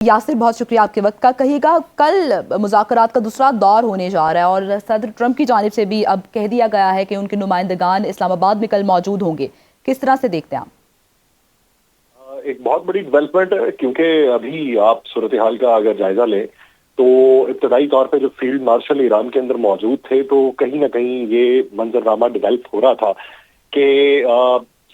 یاسر، بہت شکریہ آپ کے وقت کا. کہیے گا کل مذاکرات کا دوسرا دور ہونے جا رہا ہے اور صدر ٹرمپ کی جانب سے بھی اب کہہ دیا گیا ہے کہ ان کے نمائندگان اسلام آباد میں کل موجود ہوں گے. کس طرح سے دیکھتے ہیں آپ؟ ایک بہت بڑی ڈیولپمنٹ ہے، کیونکہ ابھی آپ صورتحال کا اگر جائزہ لیں تو ابتدائی طور پہ جو فیلڈ مارشل ایران کے اندر موجود تھے تو کہیں نہ کہیں یہ منظرنامہ ڈیولپ ہو رہا تھا کہ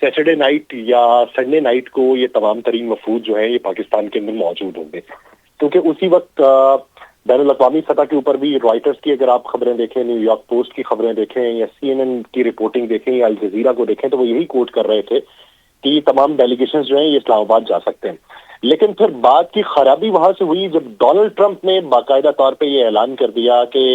سیٹرڈے نائٹ یا سنڈے نائٹ کو یہ تمام ترین وفود جو ہیں یہ پاکستان کے اندر موجود ہوں گے، کیونکہ اسی وقت بین الاقوامی سطح کے اوپر بھی رائٹرز کی اگر آپ خبریں دیکھیں، نیو یارک پوسٹ کی خبریں دیکھیں یا CNN کی رپورٹنگ دیکھیں یا الجزیرہ کو دیکھیں تو وہ یہی کوٹ کر رہے تھے کہ یہ تمام ڈیلیگیشنز جو ہیں یہ اسلام آباد جا سکتے ہیں. لیکن پھر بات کی خرابی وہاں سے ہوئی جب ڈونلڈ ٹرمپ نے باقاعدہ طور پہ یہ اعلان کر دیا کہ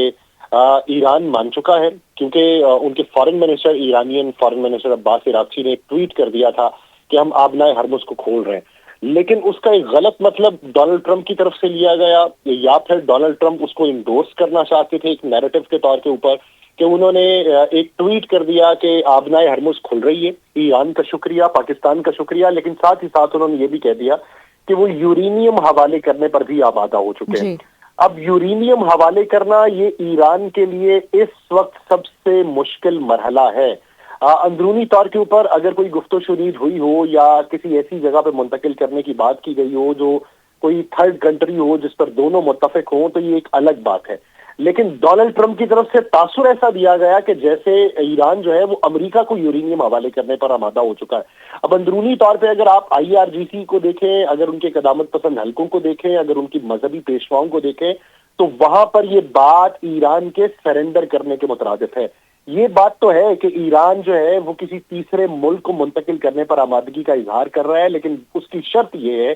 ایران مان چکا ہے، کیونکہ ان کے foreign minister Iranian foreign minister Abbas Araghchi نے ٹویٹ کر دیا تھا کہ ہم آبنائے ہرمز کو کھول رہے ہیں. لیکن اس کا ایک غلط مطلب ڈونلڈ ٹرمپ کی طرف سے لیا گیا، یا پھر ڈونلڈ ٹرمپ اس کو انڈورس کرنا چاہتے تھے ایک نیریٹو کے طور کے اوپر کہ انہوں نے ایک ٹویٹ کر دیا کہ آبنائے ہرمز کھل رہی ہے. ایران کا شکریہ، پاکستان کا شکریہ، لیکن ساتھ ہی ساتھ انہوں نے یہ بھی کہہ دیا کہ وہ یورینیم حوالے کرنے پر بھی آمادہ ہو چکے ہیں. اب یورینیم حوالے کرنا یہ ایران کے لیے اس وقت سب سے مشکل مرحلہ ہے. اندرونی طور کے اوپر اگر کوئی گفت و شنید ہوئی ہو یا کسی ایسی جگہ پہ منتقل کرنے کی بات کی گئی ہو جو کوئی تھرڈ کنٹری ہو جس پر دونوں متفق ہوں تو یہ ایک الگ بات ہے. لیکن ڈونلڈ ٹرمپ کی طرف سے تاثر ایسا دیا گیا کہ جیسے ایران جو ہے وہ امریکہ کو یورینیم حوالے کرنے پر آمادہ ہو چکا ہے. اب اندرونی طور پہ اگر آپ IRGC کو دیکھیں، اگر ان کے قدامت پسند حلقوں کو دیکھیں، اگر ان کی مذہبی پیشواؤں کو دیکھیں تو وہاں پر یہ بات ایران کے سرنڈر کرنے کے مترادف ہے. یہ بات تو ہے کہ ایران جو ہے وہ کسی تیسرے ملک کو منتقل کرنے پر آمادگی کا اظہار کر رہا ہے، لیکن اس کی شرط یہ ہے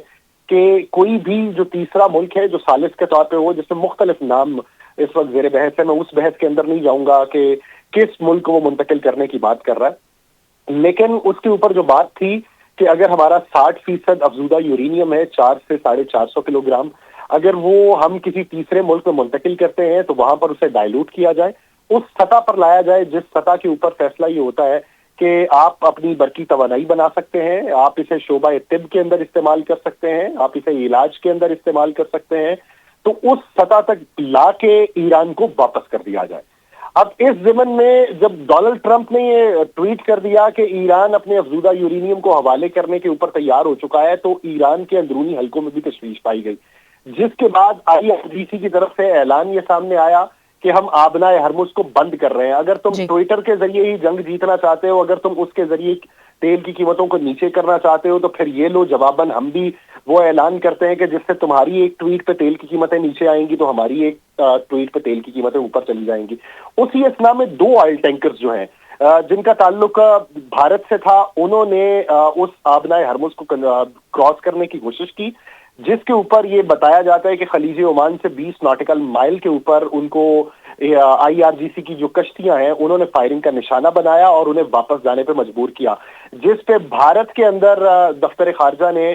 کہ کوئی بھی جو تیسرا ملک ہے جو ثالث کے طور پہ ہو، جس میں مختلف نام اس وقت زیر بحث ہے، میں اس بحث کے اندر نہیں جاؤں گا کہ کس ملک کو وہ منتقل کرنے کی بات کر رہا ہے، لیکن اس کے اوپر جو بات تھی کہ اگر ہمارا 60% افزودہ یورینیم ہے 4 سے 450 کلو گرام، اگر وہ ہم کسی تیسرے ملک میں منتقل کرتے ہیں تو وہاں پر اسے ڈائلوٹ کیا جائے، اس سطح پر لایا جائے جس سطح کے اوپر فیصلہ یہ ہوتا ہے کہ آپ اپنی برقی توانائی بنا سکتے ہیں، آپ اسے شعبہ طب کے اندر استعمال کر سکتے ہیں، آپ اسے علاج کے اندر استعمال کر سکتے ہیں، تو اس سطح تک لا کے ایران کو واپس کر دیا جائے. اب اس ضمن میں جب ڈونلڈ ٹرمپ نے یہ ٹویٹ کر دیا کہ ایران اپنے افزودہ یورینیم کو حوالے کرنے کے اوپر تیار ہو چکا ہے تو ایران کے اندرونی حلقوں میں بھی تشویش پائی گئی، جس کے بعد IRGC کی طرف سے اعلان یہ سامنے آیا کہ ہم آبنائے ہرمز کو بند کر رہے ہیں. اگر تم ٹویٹر کے ذریعے ہی جنگ جیتنا چاہتے ہو، اگر تم اس کے ذریعے تیل کی قیمتوں کو نیچے کرنا چاہتے ہو تو پھر یہ لو جواباً ہم بھی وہ اعلان کرتے ہیں کہ جس سے تمہاری ایک ٹویٹ پہ تیل کی قیمتیں نیچے آئیں گی تو ہماری ایک ٹویٹ پہ تیل کی قیمتیں اوپر چلی جائیں گی. اسی اسنا میں 2 آئل ٹینکرز جو ہیں جن کا تعلق بھارت سے تھا، انہوں نے اس آبنائے ہرمز کو کراس کرنے کی کوشش کی، جس کے اوپر یہ بتایا جاتا ہے کہ خلیج عمان سے 20 ناٹیکل مائل کے اوپر ان کو IRGC کی جو کشتیاں ہیں انہوں نے فائرنگ کا نشانہ بنایا اور انہیں واپس جانے پہ مجبور کیا، جس پہ بھارت کے اندر دفتر خارجہ نے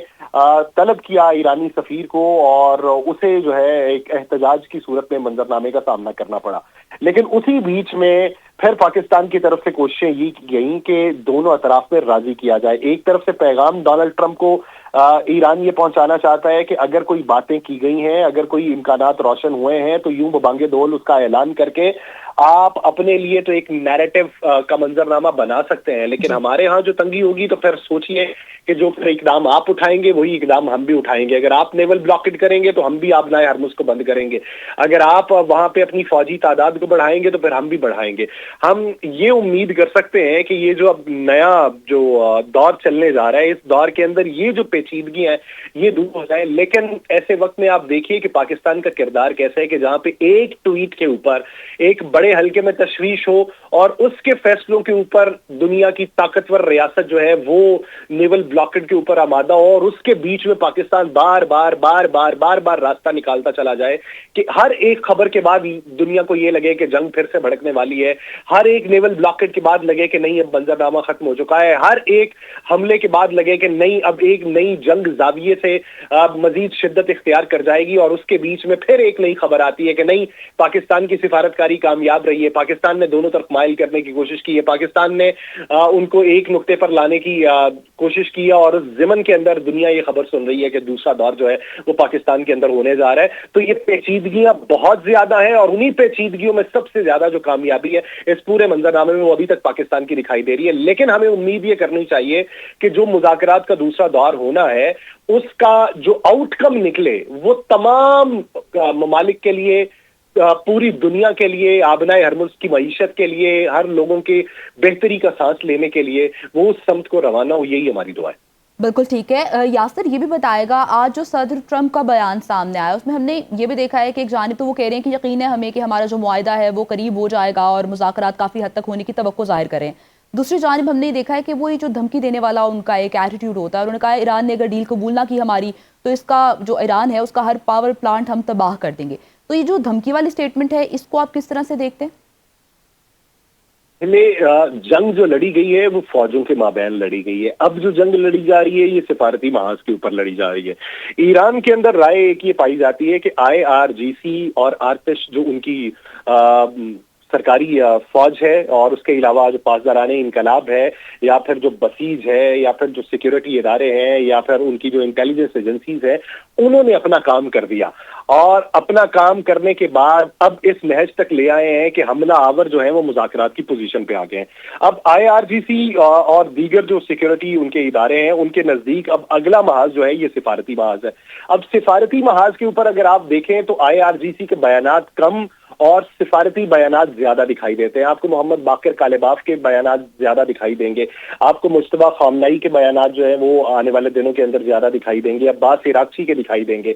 طلب کیا ایرانی سفیر کو اور اسے جو ہے ایک احتجاج کی صورت میں منظرنامے کا سامنا کرنا پڑا. لیکن اسی بیچ میں پھر پاکستان کی طرف سے کوششیں یہ کی گئیں کہ دونوں اطراف میں راضی کیا جائے. ایک طرف سے پیغام ڈونلڈ ٹرمپ کو ایران یہ پہنچانا چاہتا ہے کہ اگر کوئی باتیں کی گئی ہیں، اگر کوئی امکانات روشن ہوئے ہیں تو یوں ببانگ دول اس کا اعلان کر کے آپ اپنے لیے تو ایک نیریٹو کا منظرنامہ بنا سکتے ہیں، لیکن ہمارے ہاں جو تنگی ہوگی تو پھر سوچئے کہ جو پھر اقدام آپ اٹھائیں گے وہی اقدام ہم بھی اٹھائیں گے. اگر آپ نیول بلاکڈ کریں گے تو ہم بھی آبنائے ہرمز کو بند کریں گے، اگر آپ وہاں پہ اپنی فوجی تعداد کو بڑھائیں گے تو پھر ہم بھی بڑھائیں گے. ہم یہ امید کر سکتے ہیں کہ یہ جو اب نیا جو دور چلنے جا رہا ہے اس دور کے اندر یہ جو پیچیدگیاں ہیں یہ دور ہو جائیں. لیکن ایسے وقت میں آپ دیکھیے کہ پاکستان کا کردار کیسا ہے کہ جہاں پہ ایک ٹویٹ کے اوپر ایک بڑے حلقے میں تشویش ہو اور اس کے فیصلوں کے اوپر دنیا کی طاقتور ریاست جو ہے وہ نیول بلاکڈ کے اوپر آمادہ ہو اور اس کے بیچ میں پاکستان بار بار راستہ نکالتا چلا جائے کہ ہر ایک خبر کے بعد دنیا کو یہ لگے کہ جنگ پھر سے بھڑکنے والی ہے، ہر ایک نیول بلاکڈ کے بعد لگے کہ نہیں اب منظرنامہ ختم ہو چکا ہے، ہر ایک حملے کے بعد لگے کہ نہیں اب ایک نئی جنگ زاویے سے مزید شدت اختیار کر جائے گی، اور اس کے بیچ میں پھر ایک نئی خبر آتی ہے کہ نہیں پاکستان کی سفارتکاری کامیاب کامیاب رہی ہے. پاکستان نے دونوں طرف مائل کرنے کی کوشش کی ہے, پاکستان نے ان کو ایک نقطے پر لانے کی کوشش کی ہے, اور اس ضمن کے اندر دنیا یہ خبر سن رہی ہے کہ دوسرا دور جو ہے وہ پاکستان کے اندر ہونے جا رہا ہے. تو یہ پیچیدگیاں بہت زیادہ ہیں, اور انہی پیچیدگیوں میں سب سے زیادہ جو کامیابی ہے اس پورے منظرنامے میں وہ ابھی تک پاکستان کی دکھائی دے رہی ہے. لیکن ہمیں امید یہ کرنی چاہیے کہ جو مذاکرات کا دوسرا دور ہونا ہے اس کا جو آؤٹ کم نکلے وہ تمام ممالک کے لیے, پوری دنیا کے لیے, آبنائے ہرمز کی معیشت کے لیے, ہر لوگوں کے بہتری کا سانس لینے کے لیے وہ اس سمت کو روانہ ہو, یہی ہماری دعا ہے. بالکل ٹھیک ہے. یاسر یہ بھی بتائے گا, آج جو صدر ٹرمپ کا بیان سامنے آیا اس میں ہم نے یہ بھی دیکھا ہے کہ ایک جانب تو وہ کہہ رہے ہیں کہ یقین ہے ہمیں کہ ہمارا جو معاہدہ ہے وہ قریب ہو جائے گا اور مذاکرات کافی حد تک ہونے کی توقع ظاہر کریں. دوسری جانب ہم نے دیکھا ہے کہ وہ یہ جو دھمکی دینے والا ان کا ایک ایٹیٹیوڈ ہوتا ہے, اور انہوں نے کہا ایران نے اگر ڈیل قبول نہ کی ہماری تو اس کا جو ایران ہے اس کا ہر پاور پلانٹ ہم تباہ کر دیں گے. تو یہ جو دھمکی والی سٹیٹمنٹ ہے اس کو آپ کس طرح سے دیکھتے ہیں؟ جنگ جو لڑی گئی ہے وہ فوجوں کے مابین لڑی گئی ہے. اب جو جنگ لڑی جا رہی ہے یہ سفارتی محاذ کے اوپر لڑی جا رہی ہے. ایران کے اندر رائے ایک یہ پائی جاتی ہے کہ IRGC اور آرتش جو ان کی سرکاری فوج ہے, اور اس کے علاوہ جو پاسداران انقلاب ہے, یا پھر جو بسیج ہے, یا پھر جو سیکیورٹی ادارے ہیں, یا پھر ان کی جو انٹیلیجنس ایجنسیز ہیں, انہوں نے اپنا کام کر دیا. اور اپنا کام کرنے کے بعد اب اس محض تک لے آئے ہیں کہ حملہ آور جو ہیں وہ مذاکرات کی پوزیشن پہ آ گئے ہیں. اب IRGC اور دیگر جو سیکیورٹی ان کے ادارے ہیں ان کے نزدیک اب اگلا محاذ جو ہے یہ سفارتی محاذ ہے. اب سفارتی محاذ کے اوپر اگر آپ دیکھیں تو IRGC کے بیانات کم اور سفارتی بیانات زیادہ دکھائی دیتے ہیں. آپ کو محمد باقر کالباف کے بیانات زیادہ دکھائی دیں گے, آپ کو مجتبیٰ خامنئی کے بیانات جو ہیں وہ آنے والے دنوں کے اندر زیادہ دکھائی دیں گے, عباس عراقچی کے دکھائی دیں گے,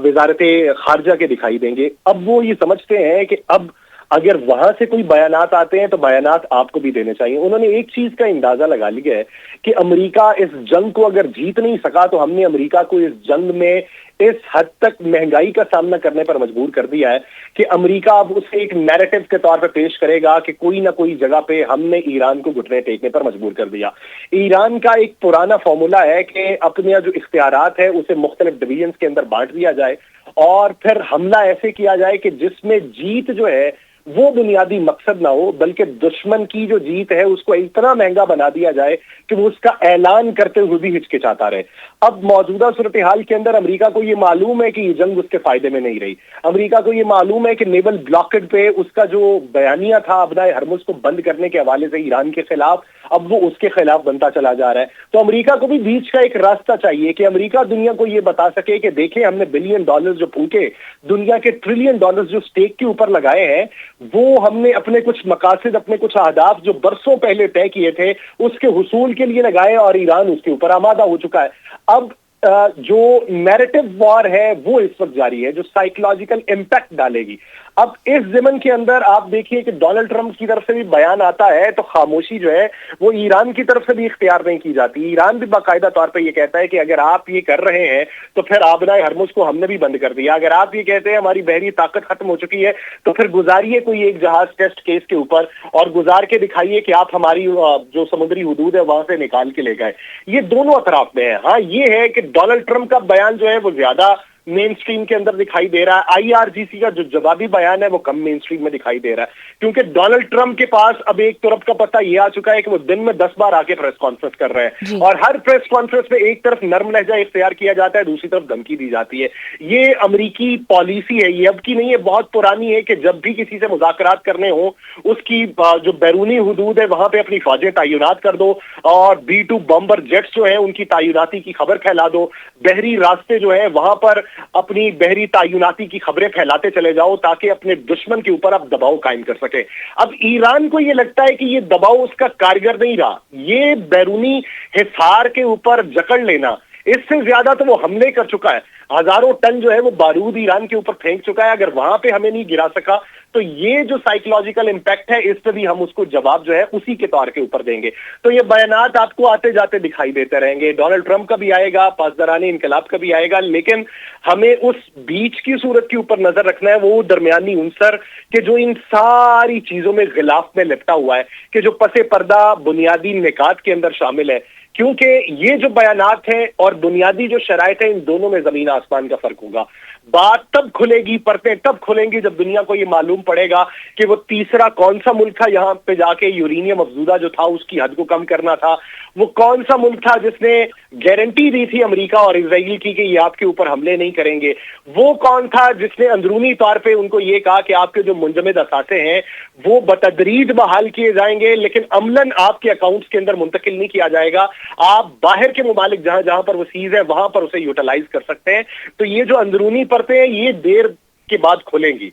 وزارت خارجہ کے دکھائی دیں گے. اب وہ یہ سمجھتے ہیں کہ اب اگر وہاں سے کوئی بیانات آتے ہیں تو بیانات آپ کو بھی دینے چاہیے. انہوں نے ایک چیز کا اندازہ لگا لیا ہے کہ امریکہ اس جنگ کو اگر جیت نہیں سکا تو ہم نے امریکہ کو اس جنگ میں اس حد تک مہنگائی کا سامنا کرنے پر مجبور کر دیا ہے کہ امریکہ اب اسے ایک نیریٹو کے طور پر پیش کرے گا کہ کوئی نہ کوئی جگہ پہ ہم نے ایران کو گھٹنے ٹیکنے پر مجبور کر دیا. ایران کا ایک پرانا فارمولا ہے کہ اپنے جو اختیارات ہے اسے مختلف ڈویژنز کے اندر بانٹ دیا جائے, اور پھر حملہ ایسے کیا جائے کہ جس میں جیت جو ہے وہ بنیادی مقصد نہ ہو, بلکہ دشمن کی جو جیت ہے اس کو اتنا مہنگا بنا دیا جائے کہ وہ اس کا اعلان کرتے ہوئے بھی ہچکچاتا رہے. اب موجودہ صورتحال کے اندر امریکہ کو یہ معلوم ہے کہ یہ جنگ اس کے فائدے میں نہیں رہی. امریکہ کو یہ معلوم ہے کہ نیول بلاکڈ پہ اس کا جو بیانیہ تھا آبنائے ہرمز کو بند کرنے کے حوالے سے ایران کے خلاف, اب وہ اس کے خلاف بنتا چلا جا رہا ہے. تو امریکہ کو بھی بیچ کا ایک راستہ چاہیے کہ امریکہ دنیا کو یہ بتا سکے کہ دیکھیں ہم نے $1 بلین جو پھونکے, دنیا کے $1 ٹریلین جو سٹیک کے اوپر لگائے ہیں, وہ ہم نے اپنے کچھ مقاصد, اپنے کچھ اہداف جو برسوں پہلے طے کیے تھے اس کے حصول کے لیے لگائے, اور ایران اس کے اوپر آمادہ ہو چکا ہے. اب جو نیریٹو وار ہے وہ اس وقت جاری ہے جو سائیکولوجیکل امپیکٹ ڈالے گی. اب اس ضمن کے اندر آپ دیکھیے کہ ڈونلڈ ٹرمپ کی طرف سے بھی بیان آتا ہے تو خاموشی جو ہے وہ ایران کی طرف سے بھی اختیار نہیں کی جاتی. ایران بھی باقاعدہ طور پہ یہ کہتا ہے کہ اگر آپ یہ کر رہے ہیں تو پھر آبنائے ہرمز کو ہم نے بھی بند کر دیا. اگر آپ یہ کہتے ہیں ہماری بحری طاقت ختم ہو چکی ہے تو پھر گزاریے کوئی ایک جہاز ٹیسٹ کیس کے اوپر اور گزار کے دکھائیے کہ آپ ہماری جو سمندری حدود ہے وہاں سے نکال کے لے گئے. یہ دونوں اطراف میں ہے. ہاں یہ ہے کہ ڈونلڈ ٹرمپ کا بیان جو ہے وہ زیادہ مین سٹریم کے اندر دکھائی دے رہا ہے. IRGC کا جو جوابی بیان ہے وہ کم مین سٹریم میں دکھائی دے رہا ہے, کیونکہ ڈونلڈ ٹرمپ کے پاس اب ایک طرف کا پتہ یہ آ چکا ہے کہ وہ دن میں 10 بار آ کے پریس کانفرنس کر رہے ہیں, اور ہر پریس کانفرنس میں ایک طرف نرم لہجہ اختیار کیا جاتا ہے, دوسری طرف دھمکی دی جاتی ہے. یہ امریکی پالیسی ہے, یہ اب کی نہیں ہے, بہت پرانی ہے کہ جب بھی کسی سے مذاکرات کرنے ہوں اس کی جو بیرونی حدود ہے وہاں پہ اپنی فوجیں تعینات کر دو, اور B-2 بمبر جیٹس جو ہیں ان کی تعیناتی کی خبر پھیلا دو, بحری راستے جو ہیں وہاں پر اپنی بحری تعیناتی کی خبریں پھیلاتے چلے جاؤ تاکہ اپنے دشمن کے اوپر آپ دباؤ قائم کر سکے. اب ایران کو یہ لگتا ہے کہ یہ دباؤ اس کا کارگر نہیں رہا, یہ بیرونی حصار کے اوپر جکڑ لینا, اس سے زیادہ تو وہ حملے کر چکا ہے. ہزاروں ٹن جو ہے وہ بارود ایران کے اوپر پھینک چکا ہے. اگر وہاں پہ ہمیں نہیں گرا سکا تو یہ جو سائیکولوجیکل امپیکٹ ہے اس پہ بھی ہم اس کو جواب جو ہے اسی کے طور کے اوپر دیں گے. تو یہ بیانات آپ کو آتے جاتے دکھائی دیتے رہیں گے. ڈونلڈ ٹرمپ کا بھی آئے گا, پاسداران انقلاب کا بھی آئے گا, لیکن ہمیں اس بیچ کی صورت کے اوپر نظر رکھنا ہے, وہ درمیانی عنصر کہ جو ان ساری چیزوں میں غلاف میں لپٹا ہوا ہے, کہ جو پس پردہ بنیادی نکات کے اندر شامل ہے, کیونکہ یہ جو بیانات ہیں اور بنیادی جو شرائط ہیں ان دونوں میں زمین آسمان کا فرق ہوگا. بات تب کھلے گی، پرتیں تب کھلیں گی جب دنیا کو یہ معلوم پڑے گا کہ وہ تیسرا کون سا ملک تھا یہاں پہ جا کے یورینیم افزودہ جو تھا اس کی حد کو کم کرنا تھا، وہ کون سا ملک تھا جس نے گارنٹی دی تھی امریکہ اور اسرائیل کی کہ یہ آپ کے اوپر حملے نہیں کریں گے، وہ کون تھا جس نے اندرونی طور پہ ان کو یہ کہا کہ آپ کے جو منجمد اثاثے ہیں وہ بتدریج بحال کیے جائیں گے لیکن عملاً آپ کے اکاؤنٹس کے اندر منتقل نہیں کیا جائے گا، آپ باہر کے ممالک جہاں جہاں پر وہ چیز ہے وہاں پر اسے یوٹیلائز کر سکتے ہیں. تو یہ جو اندرونی پرتیں ہیں یہ دیر کے بعد کھلیں گی.